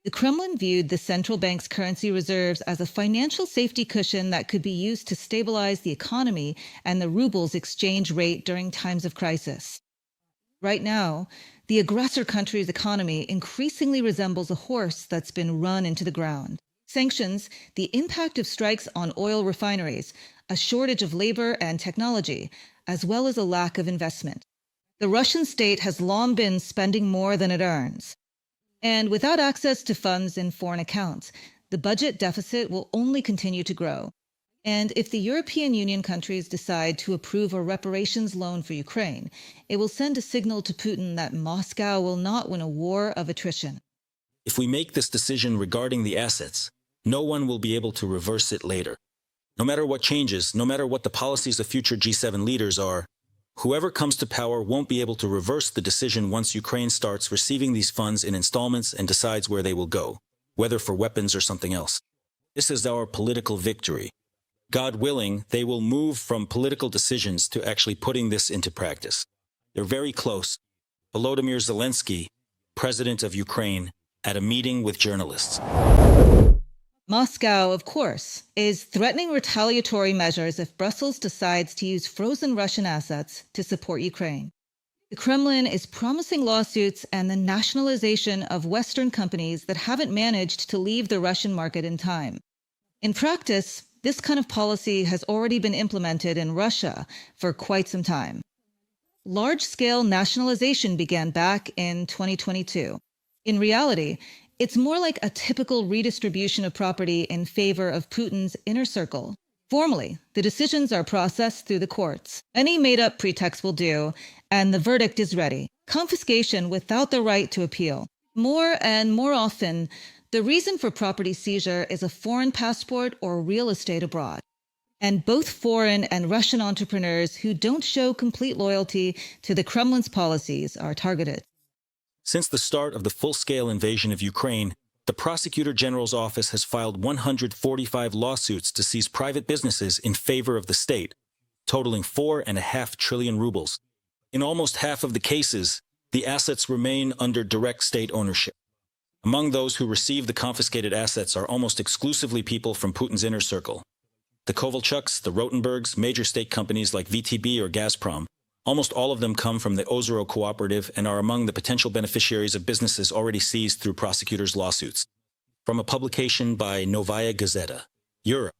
The Kremlin viewed the central bank's currency reserves as a financial safety cushion that could be used to stabilize the economy and the ruble's exchange rate during times of crisis. Right now, the aggressor country's economy increasingly resembles a horse that's been run into the ground. Sanctions, the impact of strikes on oil refineries, a shortage of labor and technology, as well as a lack of investment. The Russian state has long been spending more than it earns. And without access to funds in foreign accounts, the budget deficit will only continue to grow. And if the European Union countries decide to approve a reparations loan for Ukraine, it will send a signal to Putin that Moscow will not win a war of attrition. If we make this decision regarding the assets, no one will be able to reverse it later. No matter what changes, no matter what the policies of future G7 leaders are, whoever comes to power won't be able to reverse the decision once Ukraine starts receiving these funds in installments and decides where they will go, whether for weapons or something else. This is our political victory. God willing, they will move from political decisions to actually putting this into practice. They're very close. Volodymyr Zelensky, president of Ukraine, at a meeting with journalists. Moscow, of course, is threatening retaliatory measures if Brussels decides to use frozen Russian assets to support Ukraine. The Kremlin is promising lawsuits and the nationalization of Western companies that haven't managed to leave the Russian market in time. In practice, this kind of policy has already been implemented in Russia for quite some time. Large-scale nationalization began back in 2022. In reality, it's more like a typical redistribution of property in favor of Putin's inner circle. Formally, the decisions are processed through the courts. Any made-up pretext will do, and the verdict is ready. Confiscation without the right to appeal. More and more often, the reason for property seizure is a foreign passport or real estate abroad. And both foreign and Russian entrepreneurs who don't show complete loyalty to the Kremlin's policies are targeted. Since the start of the full-scale invasion of Ukraine, the Prosecutor General's office has filed 145 lawsuits to seize private businesses in favor of the state, totaling 4.5 trillion rubles. In almost half of the cases, the assets remain under direct state ownership. Among those who receive the confiscated assets are almost exclusively people from Putin's inner circle. The Kovalchuks, the Rotenbergs, major state companies like VTB or Gazprom, almost all of them come from the Ozero Cooperative and are among the potential beneficiaries of businesses already seized through prosecutors' lawsuits. From a publication by Novaya Gazeta, Europe.